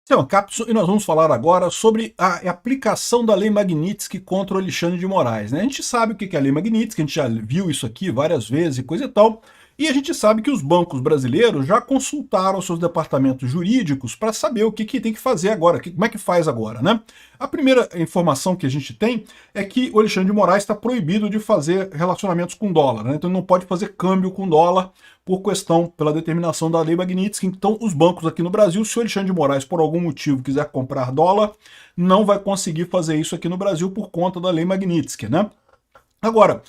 Então, Capso, e nós vamos falar agora sobre a aplicação da Lei Magnitsky contra o Alexandre de Moraes, né? A gente sabe o que é a Lei Magnitsky, a gente já viu isso aqui várias vezes e coisa e tal, e a gente sabe que os bancos brasileiros já consultaram seus departamentos jurídicos para saber o que tem que fazer agora, como é que faz agora, né? A primeira informação que a gente tem é que o Alexandre de Moraes está proibido de fazer relacionamentos com dólar, né? Então ele não pode fazer câmbio com dólar pela determinação da Lei Magnitsky. Então os bancos aqui no Brasil, se o Alexandre de Moraes por algum motivo quiser comprar dólar, não vai conseguir fazer isso aqui no Brasil por conta da Lei Magnitsky, né? Agora,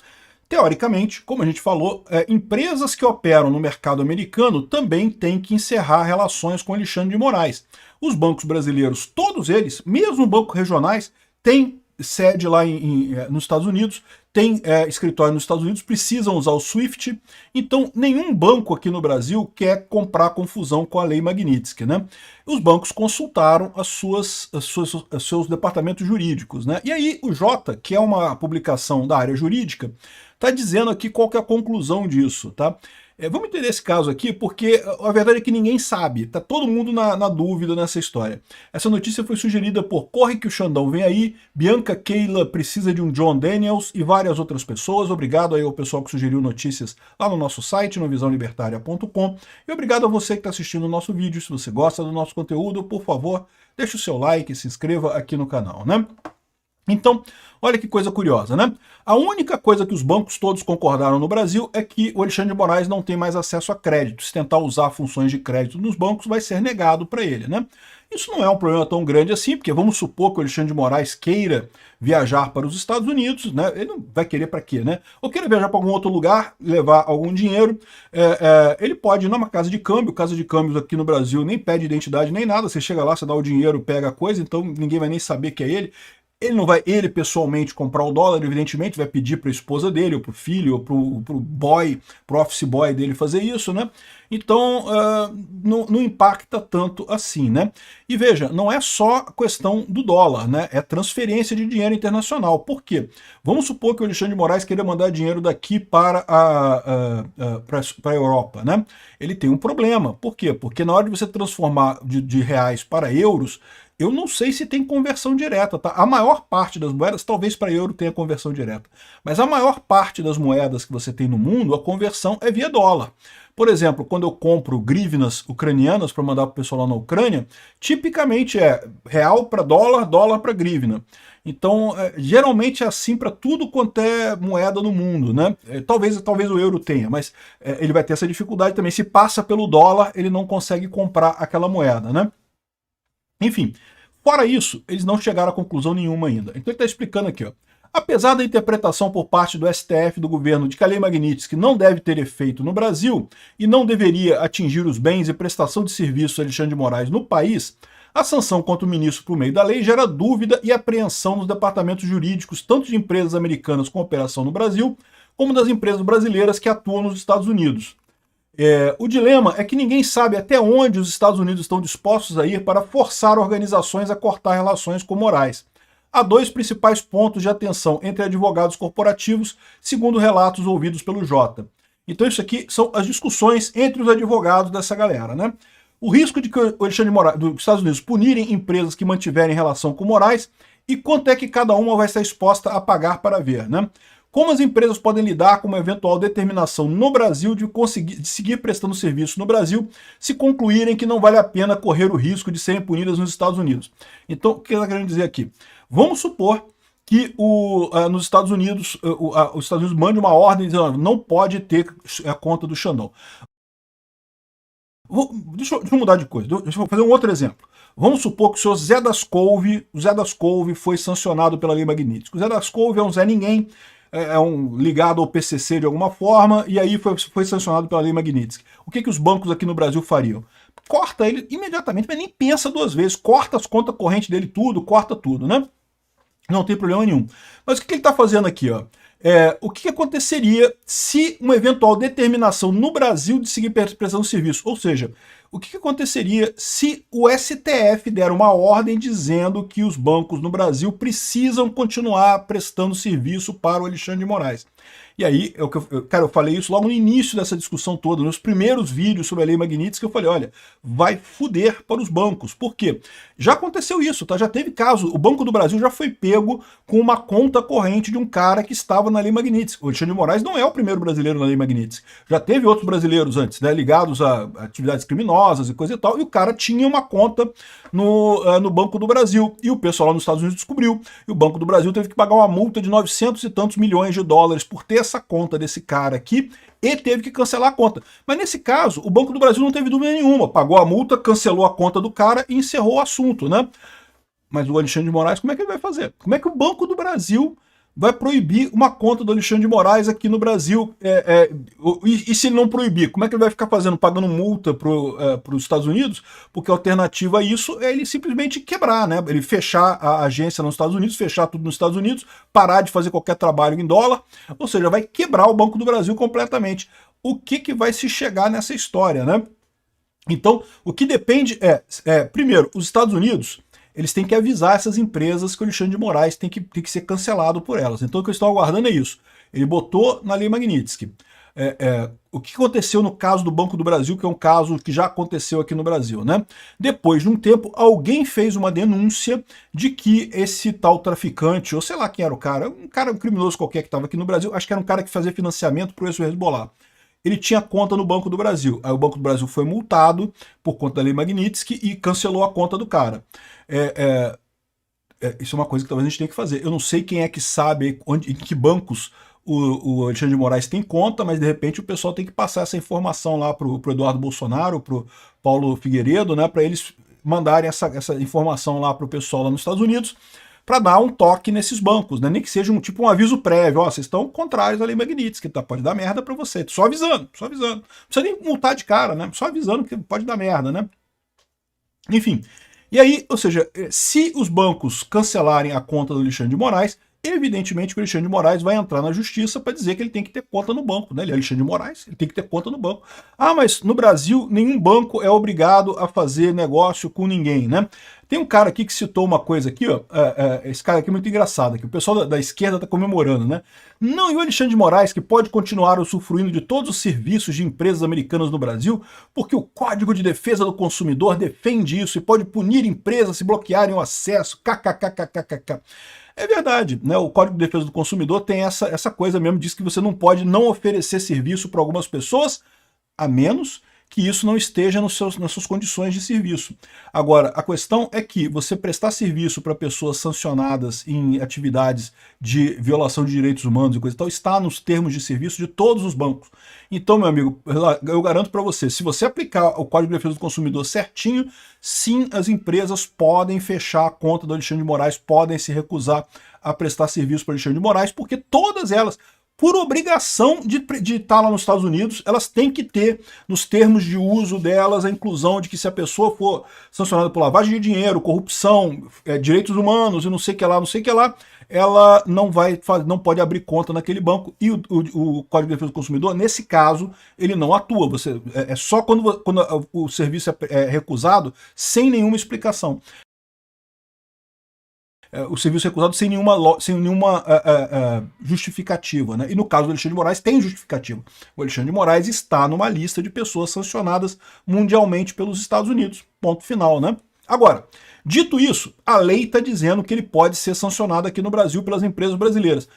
teoricamente, como a gente falou, empresas que operam no mercado americano também têm que encerrar relações com Alexandre de Moraes. Os bancos brasileiros, todos eles, mesmo bancos regionais, têm sede lá nos Estados Unidos, tem escritório nos Estados Unidos, precisam usar o SWIFT, então nenhum banco aqui no Brasil quer comprar confusão com a Lei Magnitsky, né? Os bancos consultaram os seus departamentos jurídicos, né? E aí o Jota, que é uma publicação da área jurídica, está dizendo aqui qual que é a conclusão disso, tá? Vamos entender esse caso aqui, porque a verdade é que ninguém sabe, tá todo mundo na dúvida nessa história. Essa notícia foi sugerida por Corre que o Xandão vem aí, Bianca Keila precisa de um John Daniels e várias outras pessoas. Obrigado aí ao pessoal que sugeriu notícias lá no nosso site, no visãolibertaria.com, e obrigado a você que está assistindo o nosso vídeo. Se você gosta do nosso conteúdo, por favor, deixe o seu like e se inscreva aqui no canal, né? Então, olha que coisa curiosa, né? A única coisa que os bancos todos concordaram no Brasil é que o Alexandre de Moraes não tem mais acesso a crédito. Se tentar usar funções de crédito nos bancos, vai ser negado para ele, né? Isso não é um problema tão grande assim, porque vamos supor que o Alexandre de Moraes queira viajar para os Estados Unidos, né? Ele não vai querer para quê, né? Ou queira viajar para algum outro lugar, levar algum dinheiro, ele pode ir numa casa de câmbios aqui no Brasil nem pede identidade nem nada, você chega lá, você dá o dinheiro, pega a coisa, então ninguém vai nem saber que é ele. Ele não vai, ele pessoalmente, comprar o dólar, evidentemente, vai pedir para a esposa dele, ou para o filho, ou para o boy, para o office boy dele fazer isso, né? Então, não impacta tanto assim, né? E veja, não é só a questão do dólar, né? É transferência de dinheiro internacional. Por quê? Vamos supor que o Alexandre de Moraes queira mandar dinheiro daqui para a Europa, né? Ele tem um problema. Por quê? Porque na hora de você transformar de reais para euros, eu não sei se tem conversão direta, tá? A maior parte das moedas, talvez para euro tenha conversão direta, mas a maior parte das moedas que você tem no mundo, a conversão é via dólar. Por exemplo, quando eu compro grivnas ucranianas para mandar para o pessoal lá na Ucrânia, tipicamente é real para dólar, dólar para grivna. Então, geralmente é assim para tudo quanto é moeda no mundo, né? Talvez o euro tenha, mas ele vai ter essa dificuldade também. Se passa pelo dólar, ele não consegue comprar aquela moeda, né? Enfim, fora isso, eles não chegaram a conclusão nenhuma ainda. Então ele está explicando aqui, ó. Apesar da interpretação por parte do STF do governo de que a Lei Magnitsky não deve ter efeito no Brasil e não deveria atingir os bens e prestação de serviço de Alexandre de Moraes no país, a sanção contra o ministro por meio da lei gera dúvida e apreensão nos departamentos jurídicos tanto de empresas americanas com operação no Brasil, como das empresas brasileiras que atuam nos Estados Unidos. O dilema é que ninguém sabe até onde os Estados Unidos estão dispostos a ir para forçar organizações a cortar relações com Moraes. Há dois principais pontos de atenção entre advogados corporativos, segundo relatos ouvidos pelo Jota. Então isso aqui são as discussões entre os advogados dessa galera, né? O risco de que o Alexandre de Moraes, dos Estados Unidos punirem empresas que mantiverem relação com Moraes e quanto é que cada uma vai estar exposta a pagar para ver, né? Como as empresas podem lidar com uma eventual determinação no Brasil de seguir prestando serviço no Brasil se concluírem que não vale a pena correr o risco de serem punidas nos Estados Unidos? Então, o que ela está querendo dizer aqui? Vamos supor que nos Estados Unidos, os Estados Unidos mande uma ordem dizendo não pode ter a conta do Xandão. Deixa eu mudar de coisa, deixa eu fazer um outro exemplo. Vamos supor que o senhor Zé das Couve foi sancionado pela Lei Magnitsky. O Zé das Couve é um Zé Ninguém, ligado ao PCC de alguma forma, e aí foi sancionado pela Lei Magnitsky. O que os bancos aqui no Brasil fariam? Corta ele imediatamente, mas nem pensa duas vezes, corta as contas correntes dele tudo, corta tudo, né? Não tem problema nenhum. Mas o que ele está fazendo aqui, ó? O que aconteceria se uma eventual determinação no Brasil de seguir prestando serviço? Ou seja, o que aconteceria se o STF der uma ordem dizendo que os bancos no Brasil precisam continuar prestando serviço para o Alexandre de Moraes? E aí, cara, eu falei isso logo no início dessa discussão toda, nos primeiros vídeos sobre a Lei Magnitsky, eu falei, olha, vai fuder para os bancos. Por quê? Já aconteceu isso, tá? Já teve caso, o Banco do Brasil já foi pego com uma conta corrente de um cara que estava na Lei Magnitsky. O Alexandre de Moraes não é o primeiro brasileiro na Lei Magnitsky. Já teve outros brasileiros antes, né, ligados a atividades criminosas e coisa e tal, e o cara tinha uma conta no Banco do Brasil. E o pessoal lá nos Estados Unidos descobriu. E o Banco do Brasil teve que pagar uma multa de 900 e tantos milhões de dólares por ter essa conta desse cara aqui e teve que cancelar a conta. Mas nesse caso, o Banco do Brasil não teve dúvida nenhuma. Pagou a multa, cancelou a conta do cara e encerrou o assunto, né? Mas o Alexandre de Moraes, como é que ele vai fazer? Como é que o Banco do Brasil vai proibir uma conta do Alexandre de Moraes aqui no Brasil? E se ele não proibir, como é que ele vai ficar fazendo? Pagando multa para os Estados Unidos? Porque a alternativa a isso é ele simplesmente quebrar, né? Ele fechar a agência nos Estados Unidos, fechar tudo nos Estados Unidos, parar de fazer qualquer trabalho em dólar, ou seja, vai quebrar o Banco do Brasil completamente. O que vai se chegar nessa história, né? Então, o que depende primeiro, os Estados Unidos, eles têm que avisar essas empresas que o Alexandre de Moraes tem que ser cancelado por elas. Então o que eu estou aguardando é isso. Ele botou na Lei Magnitsky. O que aconteceu no caso do Banco do Brasil, que é um caso que já aconteceu aqui no Brasil, né? Depois de um tempo, alguém fez uma denúncia de que esse tal traficante, ou sei lá quem era o cara, um criminoso qualquer que estava aqui no Brasil, acho que era um cara que fazia financiamento para o Hezbollah. Ele tinha conta no Banco do Brasil. Aí o Banco do Brasil foi multado por conta da Lei Magnitsky e cancelou a conta do cara. Isso é uma coisa que talvez a gente tenha que fazer. Eu não sei quem é que sabe em que bancos o Alexandre de Moraes tem conta, mas de repente o pessoal tem que passar essa informação lá para o Eduardo Bolsonaro, para o Paulo Figueiredo, né, para eles mandarem essa informação lá para o pessoal lá nos Estados Unidos, para dar um toque nesses bancos, né? Nem que seja um aviso prévio, ó, vocês estão contrários à Lei Magnitsky, tá? Pode dar merda para você, só avisando, só avisando. Não precisa nem multar de cara, né? Só avisando que pode dar merda, né? Enfim, e aí, ou seja, se os bancos cancelarem a conta do Alexandre de Moraes, evidentemente que o Alexandre de Moraes vai entrar na justiça para dizer que ele tem que ter conta no banco, né? Ele é Alexandre de Moraes, ele tem que ter conta no banco. Ah, mas no Brasil nenhum banco é obrigado a fazer negócio com ninguém, né? Tem um cara aqui que citou uma coisa aqui, ó, esse cara aqui é muito engraçado, que o pessoal da esquerda está comemorando, né? Não, e o Alexandre de Moraes, que pode continuar usufruindo de todos os serviços de empresas americanas no Brasil, porque o Código de Defesa do Consumidor defende isso e pode punir empresas se bloquearem o acesso, kkkkkk. É verdade, né? O Código de Defesa do Consumidor tem essa coisa mesmo, diz que você não pode não oferecer serviço para algumas pessoas, a menos que isso não esteja nas suas condições de serviço. Agora, a questão é que você prestar serviço para pessoas sancionadas em atividades de violação de direitos humanos e coisa e tal, está nos termos de serviço de todos os bancos. Então, meu amigo, eu garanto para você, se você aplicar o Código de Defesa do Consumidor certinho, sim, as empresas podem fechar a conta do Alexandre de Moraes, podem se recusar a prestar serviço para o Alexandre de Moraes, porque todas elas, por obrigação de estar lá nos Estados Unidos, elas têm que ter, nos termos de uso delas, a inclusão de que se a pessoa for sancionada por lavagem de dinheiro, corrupção, direitos humanos e não sei o que lá, ela não pode abrir conta naquele banco. E o Código de Defesa do Consumidor, nesse caso, ele não atua. É só quando o serviço é recusado sem nenhuma explicação. O serviço recusado sem nenhuma justificativa, né? E no caso do Alexandre de Moraes tem justificativa. O Alexandre de Moraes está numa lista de pessoas sancionadas mundialmente pelos Estados Unidos. Ponto final, né? Agora, dito isso, a lei está dizendo que ele pode ser sancionado aqui no Brasil pelas empresas brasileiras.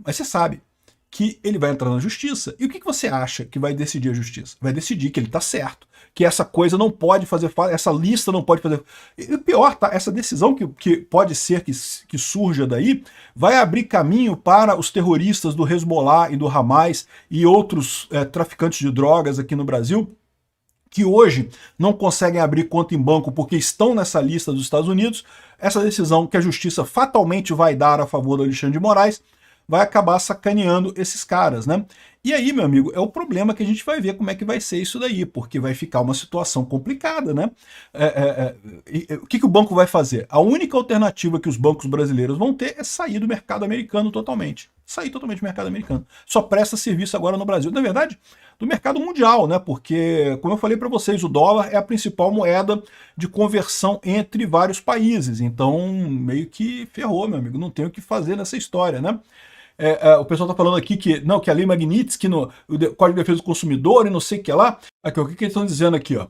Mas você sabe que ele vai entrar na justiça. E o que você acha que vai decidir a justiça? Vai decidir que ele está certo, que essa coisa não pode fazer, essa lista não pode fazer. E o pior, tá? Essa decisão que pode ser que surja daí vai abrir caminho para os terroristas do Hezbollah e do Hamas e outros traficantes de drogas aqui no Brasil, que hoje não conseguem abrir conta em banco porque estão nessa lista dos Estados Unidos. Essa decisão que a justiça fatalmente vai dar a favor do Alexandre de Moraes vai acabar sacaneando esses caras, né? E aí, meu amigo, é o problema que a gente vai ver como é que vai ser isso daí, porque vai ficar uma situação complicada, né? O que o banco vai fazer? A única alternativa que os bancos brasileiros vão ter é sair do mercado americano totalmente. Sair totalmente do mercado americano. Só presta serviço agora no Brasil. Na verdade, do mercado mundial, né? Porque, como eu falei para vocês, o dólar é a principal moeda de conversão entre vários países. Então, meio que ferrou, meu amigo. Não tem o que fazer nessa história, né? O pessoal está falando aqui que não, que a Lei Magnitsky, o Código de Defesa do Consumidor e não sei o que lá. Aqui, o que eles estão dizendo aqui, ó?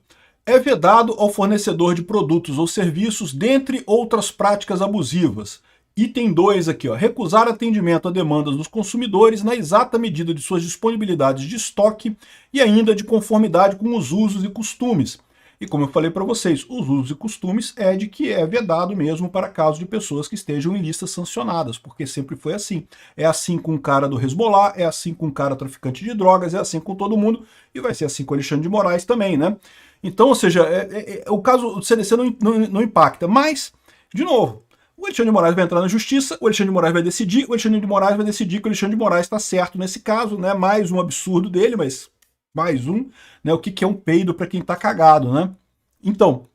É vedado ao fornecedor de produtos ou serviços, dentre outras práticas abusivas. Item 2 aqui, ó, recusar atendimento a demandas dos consumidores na exata medida de suas disponibilidades de estoque e ainda de conformidade com os usos e costumes. E como eu falei para vocês, os usos e costumes é de que é vedado mesmo para casos de pessoas que estejam em listas sancionadas, porque sempre foi assim. É assim com o cara do Hezbollah, é assim com o cara traficante de drogas, é assim com todo mundo, e vai ser assim com o Alexandre de Moraes também, né? Então, ou seja, o caso do CDC não impacta, mas, de novo, o Alexandre de Moraes vai entrar na justiça, o Alexandre de Moraes vai decidir, o Alexandre de Moraes vai decidir que o Alexandre de Moraes está certo nesse caso, né? Mais um absurdo dele, mas mais um, né? O que é um peido para quem está cagado, né? Então,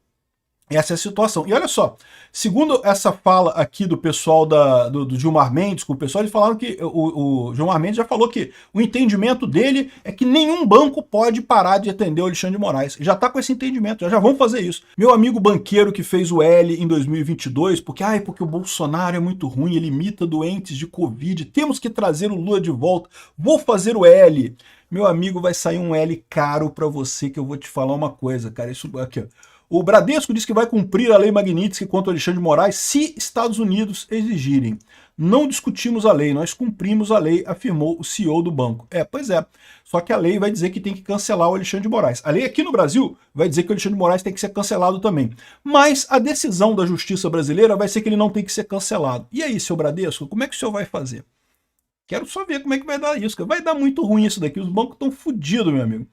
essa é a situação. E olha só, segundo essa fala aqui do pessoal do Gilmar Mendes, com o pessoal, eles falaram que o Gilmar Mendes já falou que o entendimento dele é que nenhum banco pode parar de atender o Alexandre de Moraes. Já está com esse entendimento, já vão fazer isso. Meu amigo banqueiro que fez o L em 2022, porque o Bolsonaro é muito ruim, ele imita doentes de Covid, temos que trazer o Lula de volta, vou fazer o L. Meu amigo, vai sair um L caro para você, que eu vou te falar uma coisa, cara. Isso aqui, ó. O Bradesco diz que vai cumprir a Lei Magnitsky contra o Alexandre de Moraes se Estados Unidos exigirem. Não discutimos a lei, nós cumprimos a lei, afirmou o CEO do banco. Pois é. Só que a lei vai dizer que tem que cancelar o Alexandre de Moraes. A lei aqui no Brasil vai dizer que o Alexandre de Moraes tem que ser cancelado também. Mas a decisão da justiça brasileira vai ser que ele não tem que ser cancelado. E aí, seu Bradesco, como é que o senhor vai fazer? Quero só ver como é que vai dar isso. Vai dar muito ruim isso daqui. Os bancos estão fodidos, meu amigo.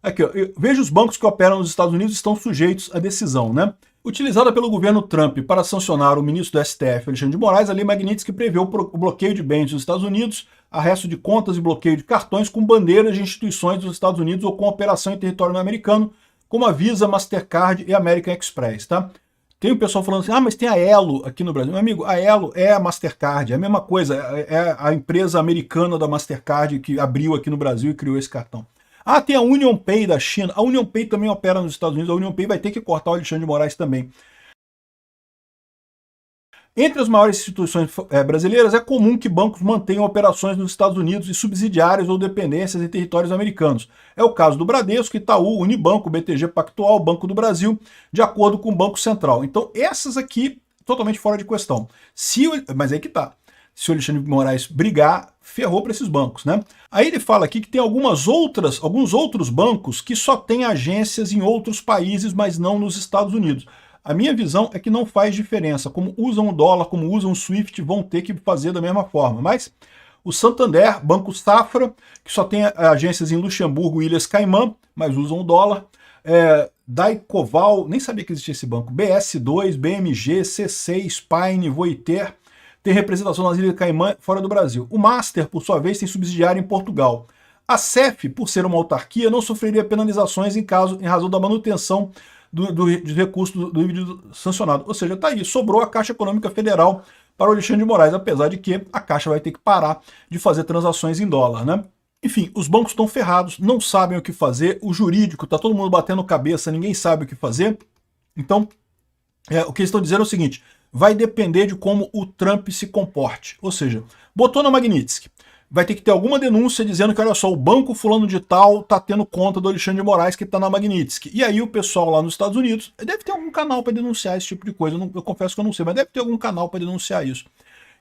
Aqui, ó, veja os bancos que operam nos Estados Unidos estão sujeitos à decisão, né? Utilizada pelo governo Trump para sancionar o ministro do STF, Alexandre de Moraes, a Lei Magnitsky prevê o bloqueio de bens dos Estados Unidos, arresto de contas e bloqueio de cartões com bandeiras de instituições dos Estados Unidos ou com operação em território americano, como a Visa, Mastercard e American Express, tá? Tem o pessoal falando assim, mas tem a Elo aqui no Brasil. Meu amigo, a Elo é a Mastercard, é a mesma coisa, é a empresa americana da Mastercard que abriu aqui no Brasil e criou esse cartão. Tem a UnionPay da China. A UnionPay também opera nos Estados Unidos. A UnionPay vai ter que cortar o Alexandre de Moraes também. Entre as maiores instituições brasileiras, é comum que bancos mantenham operações nos Estados Unidos e subsidiárias ou dependências em territórios americanos. É o caso do Bradesco, Itaú, Unibanco, BTG Pactual, Banco do Brasil, de acordo com o Banco Central. Então, essas aqui, totalmente fora de questão. Mas aí que tá. Se o Alexandre de Moraes brigar, ferrou para esses bancos, né? Aí ele fala aqui que tem alguns outros bancos que só têm agências em outros países, mas não nos Estados Unidos. A minha visão é que não faz diferença. Como usam o dólar, como usam o SWIFT, vão ter que fazer da mesma forma. Mas o Santander, Banco Safra, que só tem agências em Luxemburgo e Ilhas Caimã, mas usam o dólar. Daicoval, nem sabia que existia esse banco. BS2, BMG, C6, Pine, Voiter, tem representação nas Ilhas Caimã fora do Brasil. O Master, por sua vez, tem subsidiário em Portugal. A CEF, por ser uma autarquia, não sofreria penalizações em razão da manutenção dos recursos do indivíduo sancionado. Ou seja, tá aí, sobrou a Caixa Econômica Federal para o Alexandre de Moraes, apesar de que a Caixa vai ter que parar de fazer transações em dólar, né? Enfim, os bancos estão ferrados, não sabem o que fazer, o jurídico, tá todo mundo batendo cabeça, ninguém sabe o que fazer. Então, o que eles estão dizendo é o seguinte, vai depender de como o Trump se comporte. Ou seja, botou na Magnitsky, vai ter que ter alguma denúncia dizendo que, olha só, o banco fulano de tal está tendo conta do Alexandre de Moraes que está na Magnitsky. E aí o pessoal lá nos Estados Unidos, deve ter algum canal para denunciar esse tipo de coisa, eu confesso que eu não sei, mas deve ter algum canal para denunciar isso.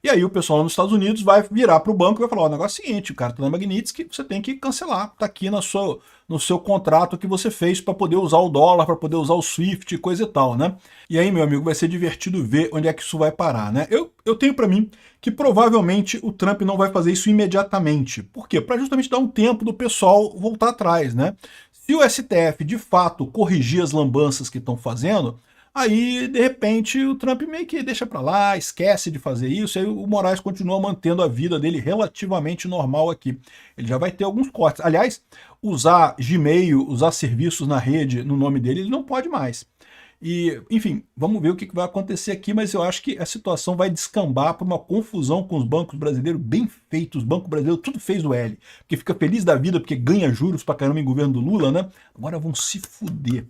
E aí o pessoal lá nos Estados Unidos vai virar para o banco e vai falar, o negócio é o seguinte, o cara está na Magnitsky, você tem que cancelar, está aqui no seu contrato que você fez para poder usar o dólar, para poder usar o SWIFT, coisa e tal, né? E aí, meu amigo, vai ser divertido ver onde é que isso vai parar, né? Eu tenho para mim que provavelmente o Trump não vai fazer isso imediatamente. Por quê? Para justamente dar um tempo do pessoal voltar atrás, né? Se o STF, de fato, corrigir as lambanças que estão fazendo, aí, de repente, o Trump meio que deixa para lá, esquece de fazer isso, aí o Moraes continua mantendo a vida dele relativamente normal aqui. Ele já vai ter alguns cortes. Aliás, usar Gmail, usar serviços na rede no nome dele, ele não pode mais. E, enfim, vamos ver o que vai acontecer aqui, mas eu acho que a situação vai descambar para uma confusão com os bancos brasileiros bem feitos. Os bancos brasileiros tudo fez o L, porque fica feliz da vida, porque ganha juros pra caramba em governo do Lula, né? Agora vão se fuder.